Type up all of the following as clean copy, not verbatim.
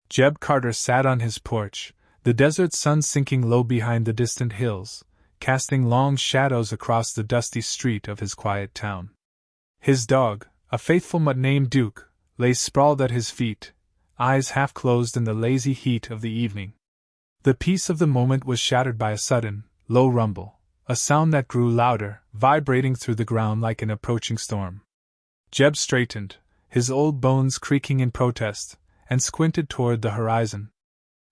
Jeb Carter sat on his porch, the desert sun sinking low behind the distant hills, casting long shadows across the dusty street of his quiet town. His dog, a faithful mutt named Duke, lay sprawled at his feet, eyes half closed in the lazy heat of the evening. The peace of the moment was shattered by a sudden, low rumble, a sound that grew louder, vibrating through the ground like an approaching storm. Jeb straightened, his old bones creaking in protest, and squinted toward the horizon.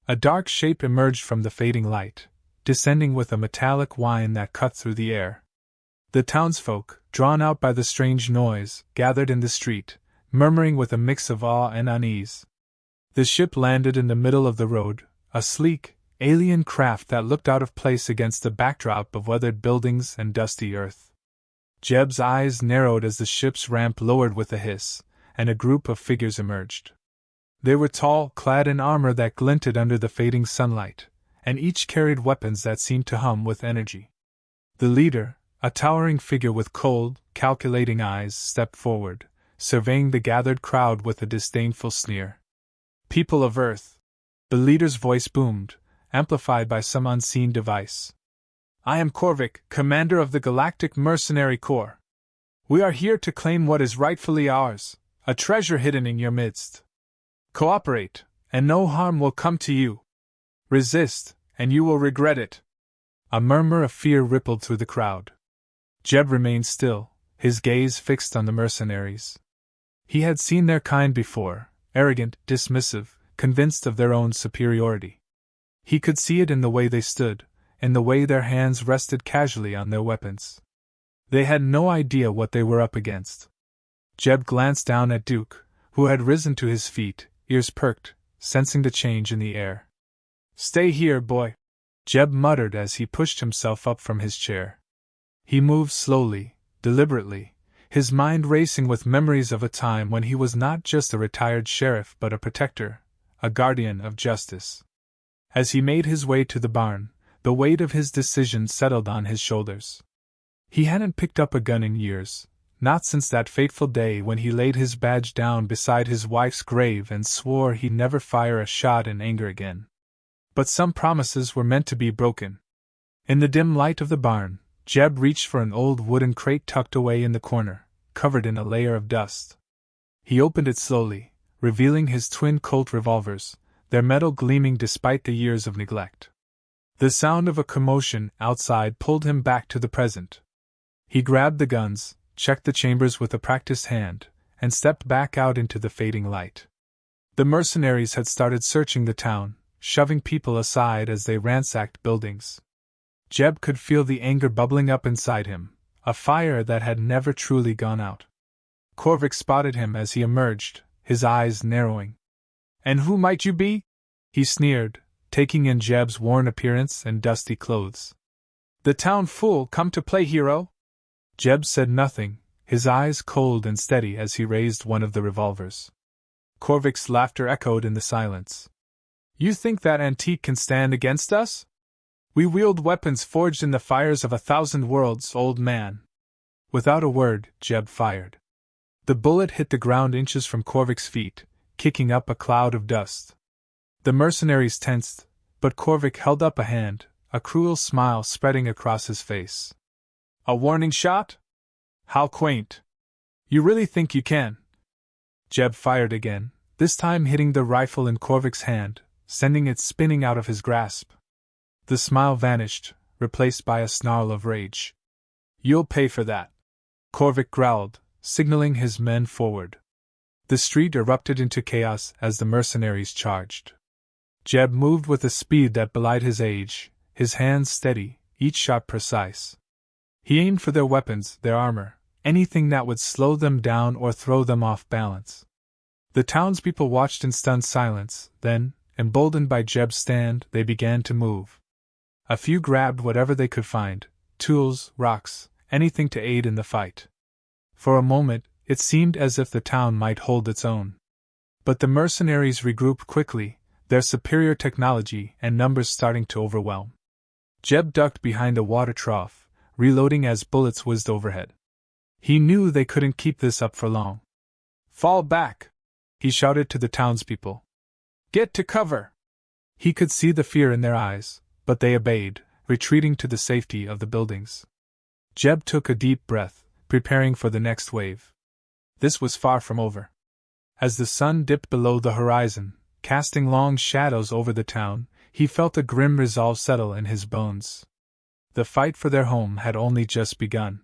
A dark shape emerged from the fading light, descending with a metallic whine that cut through the air. The townsfolk, drawn out by the strange noise, gathered in the street, murmuring with a mix of awe and unease. The ship landed in the middle of the road, a sleek, alien craft that looked out of place against the backdrop of weathered buildings and dusty earth. Jeb's eyes narrowed as the ship's ramp lowered with a hiss, and a group of figures emerged. They were tall, clad in armor that glinted under the fading sunlight, and each carried weapons that seemed to hum with energy. The leader, a towering figure with cold, calculating eyes, stepped forward, surveying the gathered crowd with a disdainful sneer. "People of Earth," the leader's voice boomed, amplified by some unseen device. "I am Korvik, commander of the Galactic Mercenary Corps. We are here to claim what is rightfully ours, a treasure hidden in your midst. Cooperate, and no harm will come to you. Resist, and you will regret it." A murmur of fear rippled through the crowd. Jeb remained still, his gaze fixed on the mercenaries. He had seen their kind before, arrogant, dismissive, convinced of their own superiority. He could see it in the way they stood, in the way their hands rested casually on their weapons. They had no idea what they were up against. Jeb glanced down at Duke, who had risen to his feet, ears perked, sensing the change in the air. "Stay here, boy," Jeb muttered as he pushed himself up from his chair. He moved slowly, deliberately, his mind racing with memories of a time when he was not just a retired sheriff but a protector, a guardian of justice. As he made his way to the barn, the weight of his decision settled on his shoulders. He hadn't picked up a gun in years, not since that fateful day when he laid his badge down beside his wife's grave and swore he'd never fire a shot in anger again. But some promises were meant to be broken. In the dim light of the barn, Jeb reached for an old wooden crate tucked away in the corner, covered in a layer of dust. He opened it slowly, revealing his twin Colt revolvers, their metal gleaming despite the years of neglect. The sound of a commotion outside pulled him back to the present. He grabbed the guns, checked the chambers with a practiced hand, and stepped back out into the fading light. The mercenaries had started searching the town, shoving people aside as they ransacked buildings. Jeb could feel the anger bubbling up inside him, a fire that had never truly gone out. Korvik spotted him as he emerged, his eyes narrowing. "And who might you be?" he sneered, taking in Jeb's worn appearance and dusty clothes. "The town fool come to play hero?" Jeb said nothing, his eyes cold and steady as he raised one of the revolvers. Korvik's laughter echoed in the silence. "You think that antique can stand against us? We wield weapons forged in the fires of 1,000 worlds, old man." Without a word, Jeb fired. The bullet hit the ground inches from Korvik's feet, kicking up a cloud of dust. The mercenaries tensed, but Korvik held up a hand, a cruel smile spreading across his face. "A warning shot? How quaint. You really think you can?" Jeb fired again, this time hitting the rifle in Korvik's hand, sending it spinning out of his grasp. The smile vanished, replaced by a snarl of rage. "You'll pay for that," Korvik growled, signaling his men forward. The street erupted into chaos as the mercenaries charged. Jeb moved with a speed that belied his age, his hands steady, each shot precise. He aimed for their weapons, their armor, anything that would slow them down or throw them off balance. The townspeople watched in stunned silence, then, emboldened by Jeb's stand, they began to move. A few grabbed whatever they could find, tools, rocks, anything to aid in the fight. For a moment, it seemed as if the town might hold its own. But the mercenaries regrouped quickly, their superior technology and numbers starting to overwhelm. Jeb ducked behind a water trough, reloading as bullets whizzed overhead. He knew they couldn't keep this up for long. "Fall back!" he shouted to the townspeople. Get to cover! He could see the fear in their eyes, but they obeyed, retreating to the safety of the buildings. Jeb took a deep breath, preparing for the next wave. This was far from over. As the sun dipped below the horizon, casting long shadows over the town, he felt a grim resolve settle in his bones. The fight for their home had only just begun.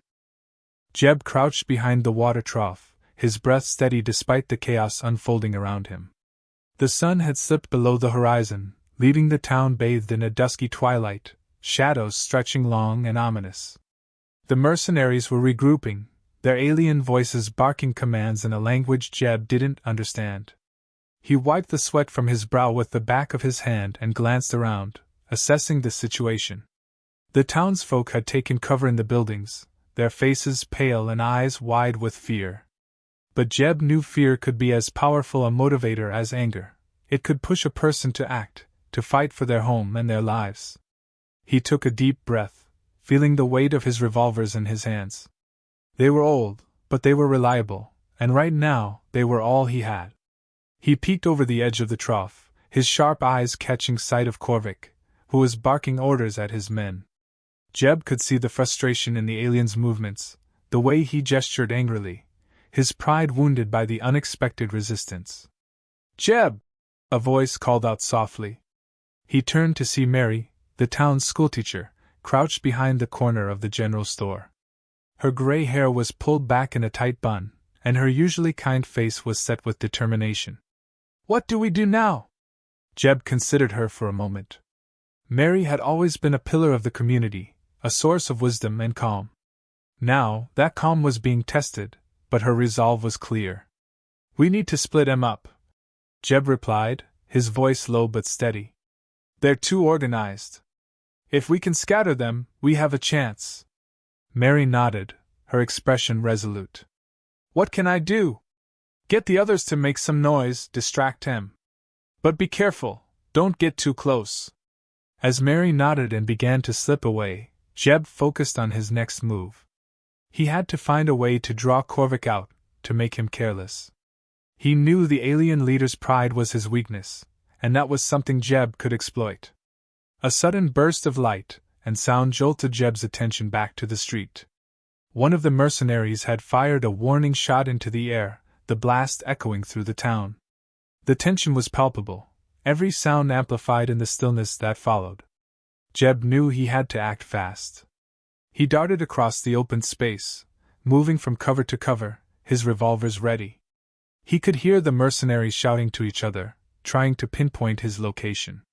Jeb crouched behind the water trough, his breath steady despite the chaos unfolding around him. The sun had slipped below the horizon, leaving the town bathed in a dusky twilight, shadows stretching long and ominous. The mercenaries were regrouping, their alien voices barking commands in a language Jeb didn't understand. He wiped the sweat from his brow with the back of his hand and glanced around, assessing the situation. The townsfolk had taken cover in the buildings, their faces pale and eyes wide with fear. But Jeb knew fear could be as powerful a motivator as anger. It could push a person to act, to fight for their home and their lives. He took a deep breath, feeling the weight of his revolvers in his hands. They were old, but they were reliable, and right now, they were all he had. He peeked over the edge of the trough, his sharp eyes catching sight of Korvik, who was barking orders at his men. Jeb could see the frustration in the alien's movements, the way he gestured angrily, his pride wounded by the unexpected resistance. "Jeb!" a voice called out softly. He turned to see Mary, the town's schoolteacher, crouched behind the corner of the general store. Her gray hair was pulled back in a tight bun, and her usually kind face was set with determination. "What do we do now?" Jeb considered her for a moment. Mary had always been a pillar of the community, a source of wisdom and calm. Now, that calm was being tested, but her resolve was clear. "We need to split 'em up," Jeb replied, his voice low but steady. "They're too organized. If we can scatter them, we have a chance." Mary nodded, her expression resolute. "What can I do?" "Get the others to make some noise, distract him. But be careful, don't get too close." As Mary nodded and began to slip away, Jeb focused on his next move. He had to find a way to draw Korvik out, to make him careless. He knew the alien leader's pride was his weakness, and that was something Jeb could exploit. A sudden burst of light and sound jolted Jeb's attention back to the street. One of the mercenaries had fired a warning shot into the air, the blast echoing through the town. The tension was palpable, every sound amplified in the stillness that followed. Jeb knew he had to act fast. He darted across the open space, moving from cover to cover, his revolvers ready. He could hear the mercenaries shouting to each other, trying to pinpoint his location.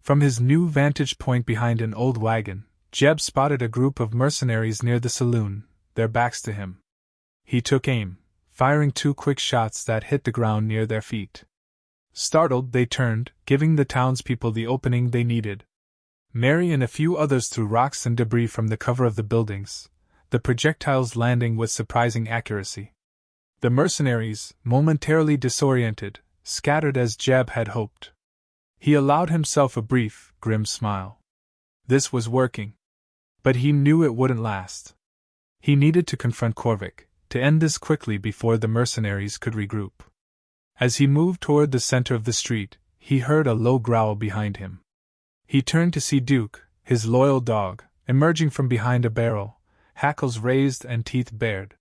From his new vantage point behind an old wagon, Jeb spotted a group of mercenaries near the saloon, their backs to him. He took aim, firing 2 quick shots that hit the ground near their feet. Startled, they turned, giving the townspeople the opening they needed. Mary and a few others threw rocks and debris from the cover of the buildings, the projectiles landing with surprising accuracy. The mercenaries, momentarily disoriented, scattered as Jeb had hoped. He allowed himself a brief, grim smile. This was working. But he knew it wouldn't last. He needed to confront Korvik, to end this quickly before the mercenaries could regroup. As he moved toward the center of the street, he heard a low growl behind him. He turned to see Duke, his loyal dog, emerging from behind a barrel, hackles raised and teeth bared.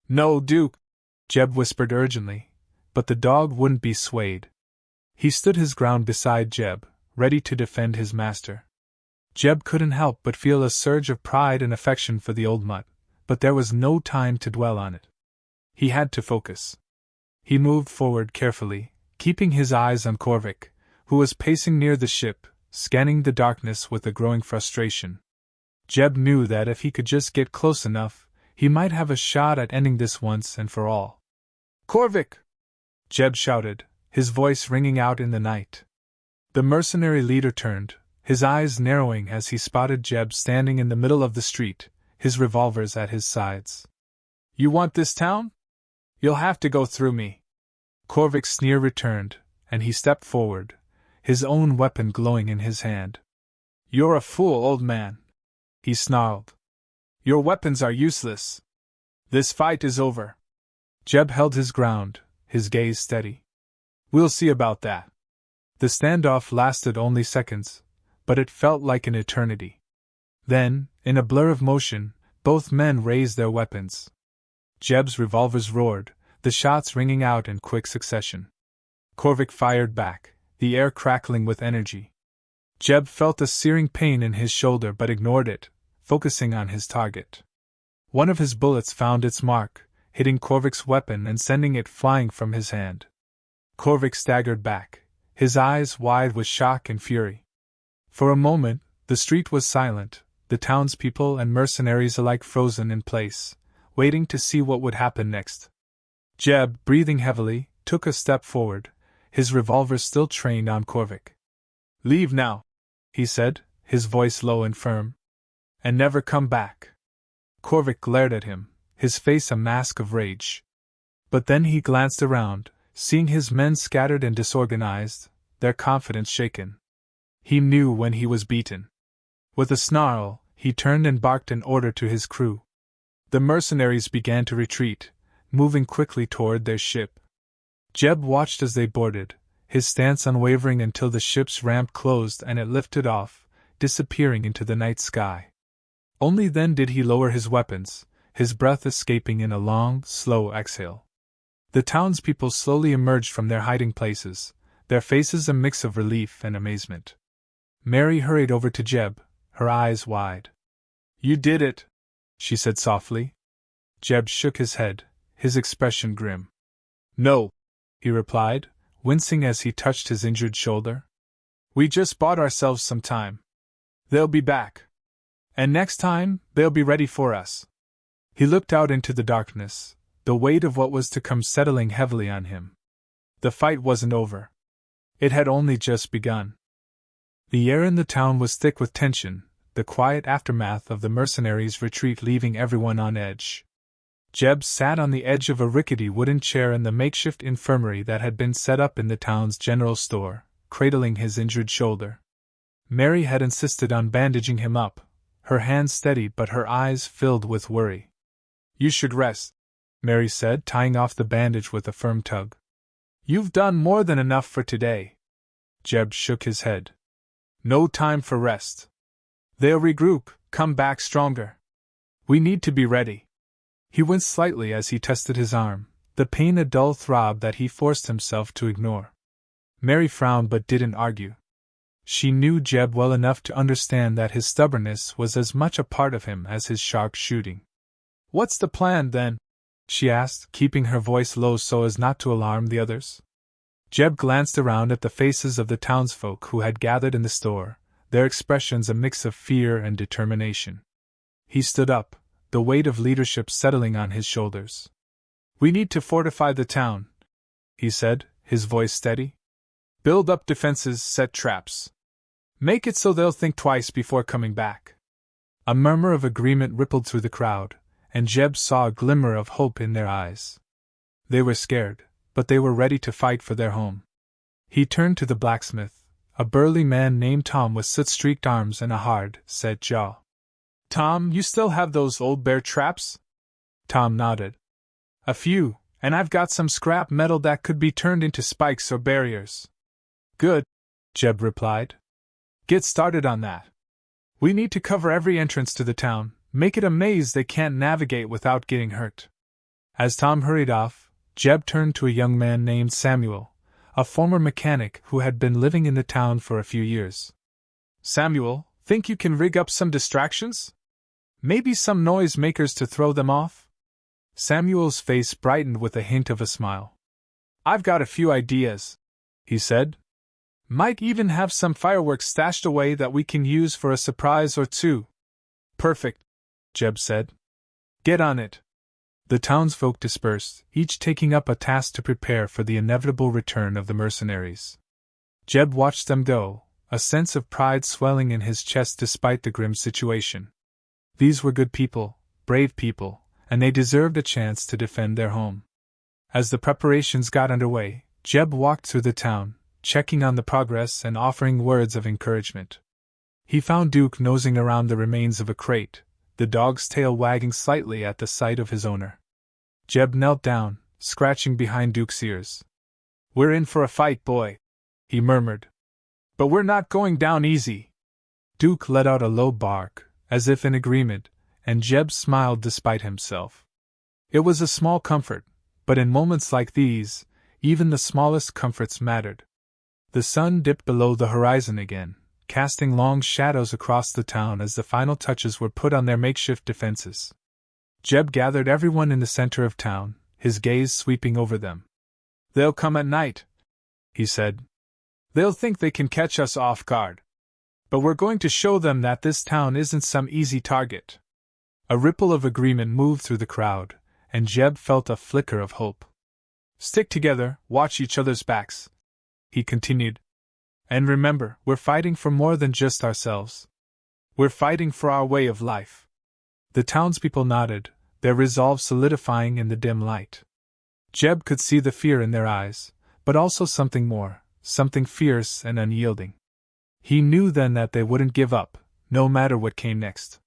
"No, Duke," Jeb whispered urgently, but the dog wouldn't be swayed. He stood his ground beside Jeb, ready to defend his master. Jeb couldn't help but feel a surge of pride and affection for the old mutt, but there was no time to dwell on it. He had to focus. He moved forward carefully, keeping his eyes on Korvik, who was pacing near the ship, scanning the darkness with a growing frustration. Jeb knew that if he could just get close enough, he might have a shot at ending this once and for all. "Korvik!" Jeb shouted, his voice ringing out in the night. The mercenary leader turned, his eyes narrowing as he spotted Jeb standing in the middle of the street, his revolvers at his sides. "You want this town? You'll have to go through me." Korvik's sneer returned, and he stepped forward, his own weapon glowing in his hand. "You're a fool, old man," he snarled. "Your weapons are useless. This fight is over." Jeb held his ground, his gaze steady. "We'll see about that." The standoff lasted only seconds, but it felt like an eternity. Then, in a blur of motion, both men raised their weapons. Jeb's revolvers roared, the shots ringing out in quick succession. Corvick fired back, the air crackling with energy. Jeb felt a searing pain in his shoulder but ignored it, focusing on his target. One of his bullets found its mark, hitting Corvick's weapon and sending it flying from his hand. Corvick staggered back, his eyes wide with shock and fury. For a moment, the street was silent, the townspeople and mercenaries alike frozen in place, waiting to see what would happen next. Jeb, breathing heavily, took a step forward, his revolver still trained on Corvick. "Leave now," he said, his voice low and firm. "And never come back." Corvick glared at him, his face a mask of rage. But then he glanced around, seeing his men scattered and disorganized, their confidence shaken. He knew when he was beaten. With a snarl, he turned and barked an order to his crew. The mercenaries began to retreat, moving quickly toward their ship. Jeb watched as they boarded, his stance unwavering until the ship's ramp closed and it lifted off, disappearing into the night sky. Only then did he lower his weapons, his breath escaping in a long, slow exhale. The townspeople slowly emerged from their hiding places, their faces a mix of relief and amazement. Mary hurried over to Jeb, her eyes wide. "You did it," she said softly. Jeb shook his head, his expression grim. "No," he replied, wincing as he touched his injured shoulder. "We just bought ourselves some time. They'll be back. And next time, they'll be ready for us." He looked out into the darkness, the weight of what was to come settling heavily on him. The fight wasn't over. It had only just begun. The air in the town was thick with tension, the quiet aftermath of the mercenaries' retreat leaving everyone on edge. Jeb sat on the edge of a rickety wooden chair in the makeshift infirmary that had been set up in the town's general store, cradling his injured shoulder. Mary had insisted on bandaging him up, her hands steady but her eyes filled with worry. "You should rest," Mary said, tying off the bandage with a firm tug. "You've done more than enough for today." Jeb shook his head. "No time for rest. They'll regroup, come back stronger. We need to be ready." He winced slightly as he tested his arm, the pain a dull throb that he forced himself to ignore. Mary frowned but didn't argue. She knew Jeb well enough to understand that his stubbornness was as much a part of him as his sharp shooting. "What's the plan, then?" she asked, keeping her voice low so as not to alarm the others. Jeb glanced around at the faces of the townsfolk who had gathered in the store, their expressions a mix of fear and determination. He stood up, the weight of leadership settling on his shoulders. "We need to fortify the town," he said, his voice steady. "Build up defenses, set traps. Make it so they'll think twice before coming back." A murmur of agreement rippled through the crowd, and Jeb saw a glimmer of hope in their eyes. They were scared, but they were ready to fight for their home. He turned to the blacksmith, a burly man named Tom with soot-streaked arms and a hard, set jaw. "Tom, you still have those old bear traps?" Tom nodded. "A few, and I've got some scrap metal that could be turned into spikes or barriers." "Good," Jeb replied. "Get started on that. We need to cover every entrance to the town, make it a maze they can't navigate without getting hurt." As Tom hurried off, Jeb turned to a young man named Samuel, a former mechanic who had been living in the town for a few years. "Samuel, think you can rig up some distractions? Maybe some noise makers to throw them off?" Samuel's face brightened with a hint of a smile. "I've got a few ideas," he said. "Might even have some fireworks stashed away that we can use for a surprise or two." "Perfect," Jeb said. "Get on it." The townsfolk dispersed, each taking up a task to prepare for the inevitable return of the mercenaries. Jeb watched them go, a sense of pride swelling in his chest despite the grim situation. These were good people, brave people, and they deserved a chance to defend their home. As the preparations got underway, Jeb walked through the town, checking on the progress and offering words of encouragement. He found Duke nosing around the remains of a crate, the dog's tail wagging slightly at the sight of his owner. Jeb knelt down, scratching behind Duke's ears. "We're in for a fight, boy," he murmured, But we're not going down easy. Duke let out a low bark, as if in agreement, and Jeb smiled despite himself. It was a small comfort, but in moments like these, even the smallest comforts mattered. The sun dipped below the horizon again, casting long shadows across the town as the final touches were put on their makeshift defenses. Jeb gathered everyone in the center of town, his gaze sweeping over them. "They'll come at night," he said. "They'll think they can catch us off guard. But we're going to show them that this town isn't some easy target." A ripple of agreement moved through the crowd, and Jeb felt a flicker of hope. "Stick together, watch each other's backs," he continued. "And remember, we're fighting for more than just ourselves. We're fighting for our way of life." The townspeople nodded, their resolve solidifying in the dim light. Jeb could see the fear in their eyes, but also something more, something fierce and unyielding. He knew then that they wouldn't give up, no matter what came next.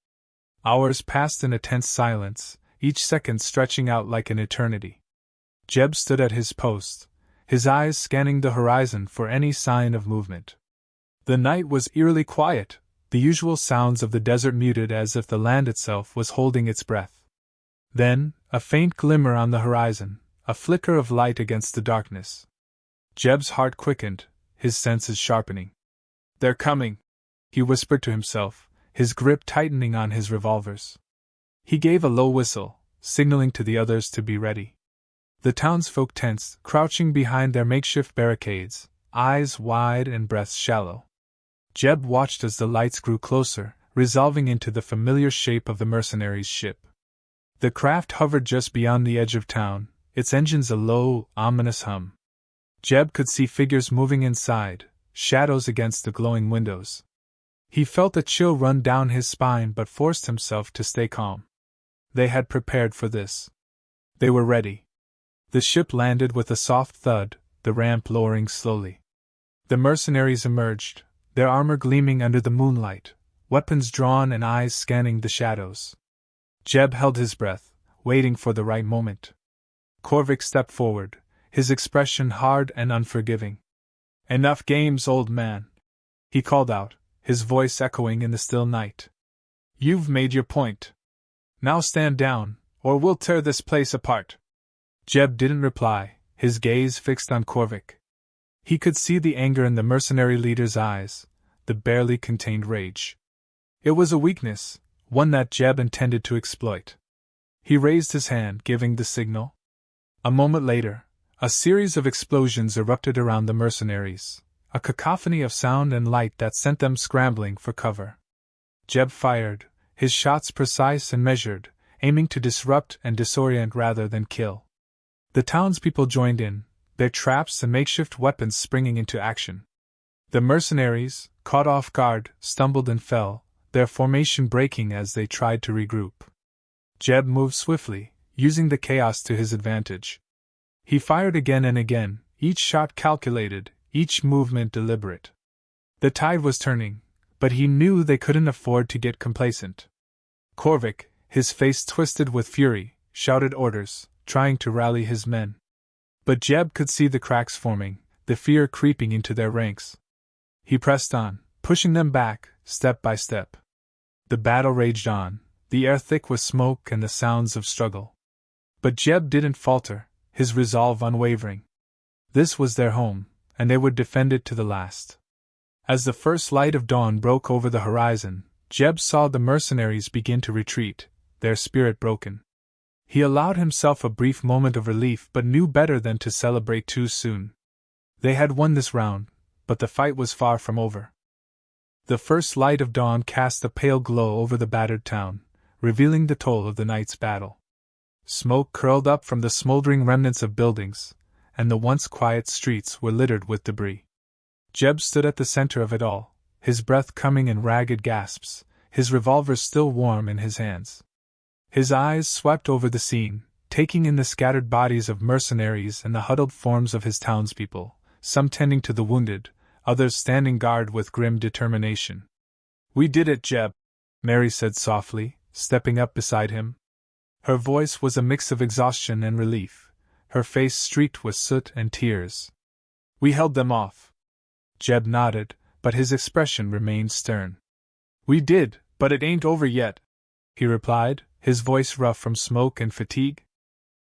Hours passed in a tense silence, each second stretching out like an eternity. Jeb stood at his post, his eyes scanning the horizon for any sign of movement. The night was eerily quiet, the usual sounds of the desert muted as if the land itself was holding its breath. Then, a faint glimmer on the horizon, a flicker of light against the darkness. Jeb's heart quickened, his senses sharpening. "They're coming," he whispered to himself, his grip tightening on his revolvers. He gave a low whistle, signaling to the others to be ready. The townsfolk tensed, crouching behind their makeshift barricades, eyes wide and breaths shallow. Jeb watched as the lights grew closer, resolving into the familiar shape of the Mercenaries' ship. The craft hovered just beyond the edge of town, its engines a low, ominous hum. Jeb could see figures moving inside, shadows against the glowing windows. He felt a chill run down his spine but forced himself to stay calm. They had prepared for this. They were ready. The ship landed with a soft thud, the ramp lowering slowly. The mercenaries emerged, their armor gleaming under the moonlight, weapons drawn and eyes scanning the shadows. Jeb held his breath, waiting for the right moment. Corvick stepped forward, his expression hard and unforgiving. "Enough games, old man," he called out, his voice echoing in the still night. "You've made your point. Now stand down, or we'll tear this place apart." Jeb didn't reply, his gaze fixed on Corvick. He could see the anger in the mercenary leader's eyes, the barely contained rage. It was a weakness, one that Jeb intended to exploit. He raised his hand, giving the signal. A moment later, a series of explosions erupted around the mercenaries, a cacophony of sound and light that sent them scrambling for cover. Jeb fired, his shots precise and measured, aiming to disrupt and disorient rather than kill. The townspeople joined in, their traps and makeshift weapons springing into action. The mercenaries, caught off guard, stumbled and fell, their formation breaking as they tried to regroup. Jeb moved swiftly, using the chaos to his advantage. He fired again and again, each shot calculated, each movement deliberate. The tide was turning, but he knew they couldn't afford to get complacent. Corvick, his face twisted with fury, shouted orders, trying to rally his men. But Jeb could see the cracks forming, the fear creeping into their ranks. He pressed on, pushing them back, step by step. The battle raged on, the air thick with smoke and the sounds of struggle. But Jeb didn't falter, his resolve unwavering. This was their home, and they would defend it to the last. As the first light of dawn broke over the horizon, Jeb saw the mercenaries begin to retreat, their spirit broken. He allowed himself a brief moment of relief but knew better than to celebrate too soon. They had won this round, but the fight was far from over. The first light of dawn cast a pale glow over the battered town, revealing the toll of the night's battle. Smoke curled up from the smoldering remnants of buildings, and the once quiet streets were littered with debris. Jeb stood at the center of it all, his breath coming in ragged gasps, his revolver still warm in his hands. His eyes swept over the scene, taking in the scattered bodies of mercenaries and the huddled forms of his townspeople, some tending to the wounded, others standing guard with grim determination. "We did it, Jeb," Mary said softly, stepping up beside him. Her voice was a mix of exhaustion and relief, her face streaked with soot and tears. "We held them off." Jeb nodded, but his expression remained stern. "We did, but it ain't over yet," he replied, his voice rough from smoke and fatigue.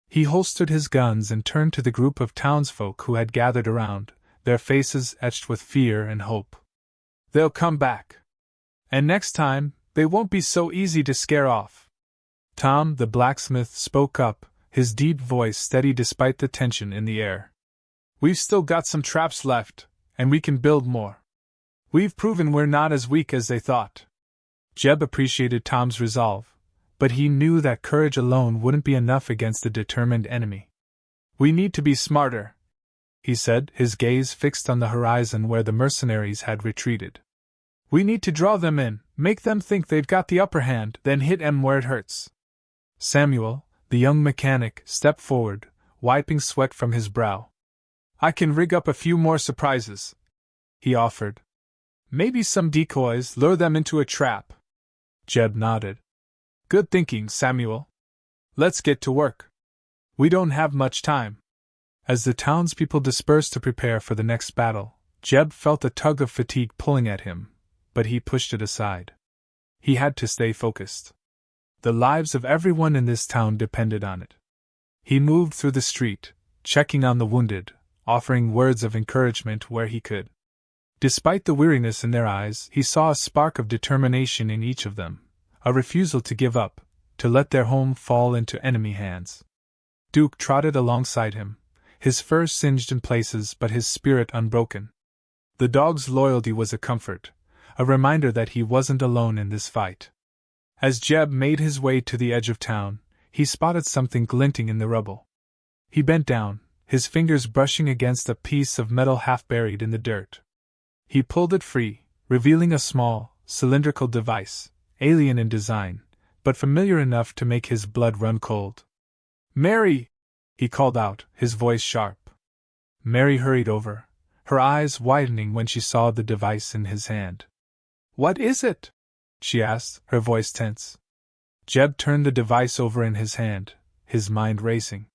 He holstered his guns and turned to the group of townsfolk who had gathered around, their faces etched with fear and hope. "They'll come back. And next time, they won't be so easy to scare off." Tom, the blacksmith, spoke up, his deep voice steady despite the tension in the air. "We've still got some traps left, and we can build more. We've proven we're not as weak as they thought." Jeb appreciated Tom's resolve, but he knew that courage alone wouldn't be enough against a determined enemy. "We need to be smarter," he said, his gaze fixed on the horizon where the mercenaries had retreated. "We need to draw them in, make them think they've got the upper hand, then hit 'em where it hurts." Samuel, the young mechanic, stepped forward, wiping sweat from his brow. "I can rig up a few more surprises," he offered. "Maybe some decoys, lure them into a trap." Jeb nodded. "Good thinking, Samuel. Let's get to work. We don't have much time." As the townspeople dispersed to prepare for the next battle, Jeb felt a tug of fatigue pulling at him, but he pushed it aside. He had to stay focused. The lives of everyone in this town depended on it. He moved through the street, checking on the wounded, offering words of encouragement where he could. Despite the weariness in their eyes, he saw a spark of determination in each of them, a refusal to give up, to let their home fall into enemy hands. Duke trotted alongside him, his fur singed in places but his spirit unbroken. The dog's loyalty was a comfort, a reminder that he wasn't alone in this fight. As Jeb made his way to the edge of town, he spotted something glinting in the rubble. He bent down, his fingers brushing against a piece of metal half buried in the dirt. He pulled it free, revealing a small, cylindrical device, alien in design, but familiar enough to make his blood run cold. "Mary!" he called out, his voice sharp. Mary hurried over, her eyes widening when she saw the device in his hand. "What is it?" she asked, her voice tense. Jeb turned the device over in his hand, his mind racing.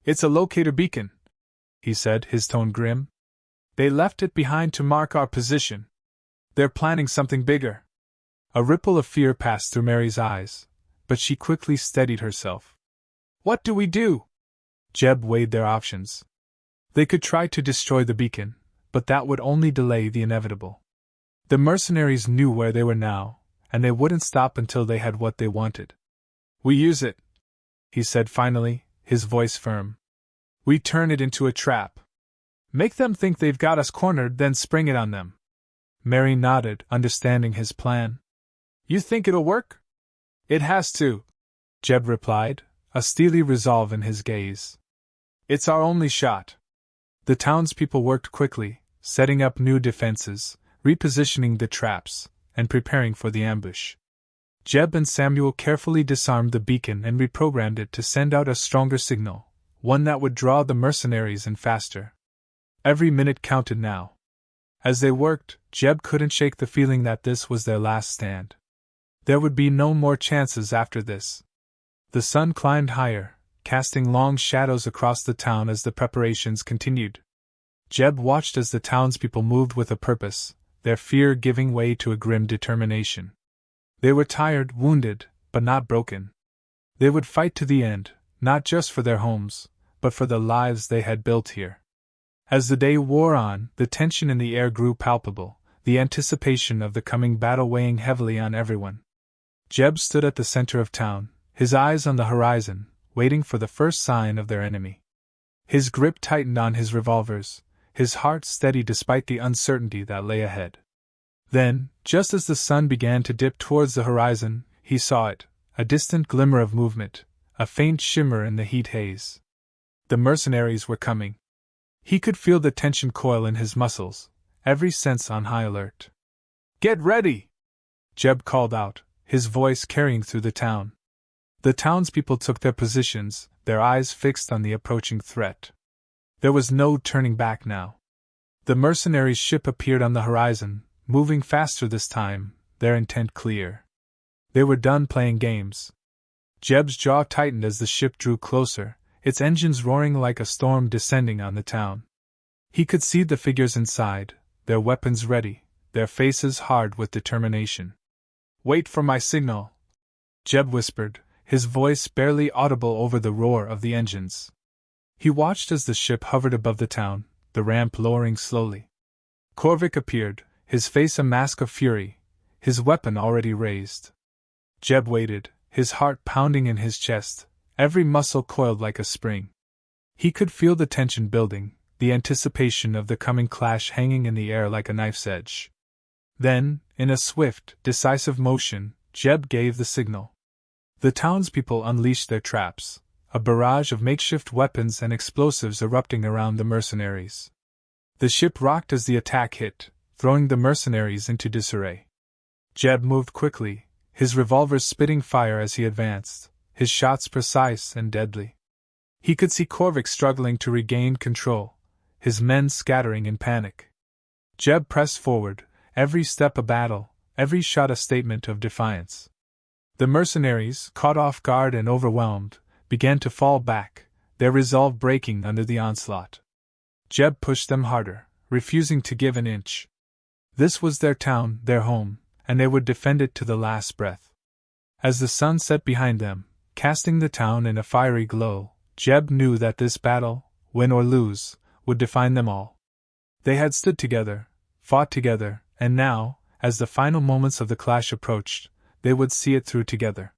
"It's a locator beacon," he said, his tone grim. "They left it behind to mark our position. They're planning something bigger." A ripple of fear passed through Mary's eyes, but she quickly steadied herself. "What do we do?" Jeb weighed their options. They could try to destroy the beacon, but that would only delay the inevitable. The mercenaries knew where they were now, and they wouldn't stop until they had what they wanted. "We use it," he said finally, his voice firm. "We turn it into a trap. Make them think they've got us cornered, then spring it on them." Mary nodded, understanding his plan. "You think it'll work?" "It has to," Jeb replied, a steely resolve in his gaze. "It's our only shot." The townspeople worked quickly, setting up new defenses, repositioning the traps, and preparing for the ambush. Jeb and Samuel carefully disarmed the beacon and reprogrammed it to send out a stronger signal, one that would draw the mercenaries in faster. Every minute counted now. As they worked, Jeb couldn't shake the feeling that this was their last stand. There would be no more chances after this. The sun climbed higher, casting long shadows across the town as the preparations continued. Jeb watched as the townspeople moved with a purpose, their fear giving way to a grim determination. They were tired, wounded, but not broken. They would fight to the end, not just for their homes, but for the lives they had built here. As the day wore on, the tension in the air grew palpable, the anticipation of the coming battle weighing heavily on everyone. Jeb stood at the center of town, his eyes on the horizon, waiting for the first sign of their enemy. His grip tightened on his revolvers, his heart steady despite the uncertainty that lay ahead. Then, just as the sun began to dip towards the horizon, he saw it, a distant glimmer of movement, a faint shimmer in the heat haze. The mercenaries were coming. He could feel the tension coil in his muscles, every sense on high alert. "Get ready!" Jeb called out, his voice carrying through the town. The townspeople took their positions, their eyes fixed on the approaching threat. There was no turning back now. The mercenaries' ship appeared on the horizon, moving faster this time, their intent clear. They were done playing games. Jeb's jaw tightened as the ship drew closer, its engines roaring like a storm descending on the town. He could see the figures inside, their weapons ready, their faces hard with determination. "Wait for my signal," Jeb whispered, his voice barely audible over the roar of the engines. He watched as the ship hovered above the town, the ramp lowering slowly. Corvick appeared, his face a mask of fury, his weapon already raised. Jeb waited, his heart pounding in his chest, every muscle coiled like a spring. He could feel the tension building, the anticipation of the coming clash hanging in the air like a knife's edge. Then, in a swift, decisive motion, Jeb gave the signal. The townspeople unleashed their traps, a barrage of makeshift weapons and explosives erupting around the mercenaries. The ship rocked as the attack hit, throwing the mercenaries into disarray. Jeb moved quickly, his revolvers spitting fire as he advanced, his shots precise and deadly. He could see Corvick struggling to regain control, his men scattering in panic. Jeb pressed forward, every step a battle, every shot a statement of defiance. The mercenaries, caught off guard and overwhelmed, began to fall back, their resolve breaking under the onslaught. Jeb pushed them harder, refusing to give an inch. This was their town, their home, and they would defend it to the last breath. As the sun set behind them, casting the town in a fiery glow, Jeb knew that this battle, win or lose, would define them all. They had stood together, fought together, and now, as the final moments of the clash approached, they would see it through together.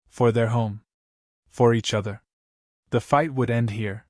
For their home. For each other. The fight would end here.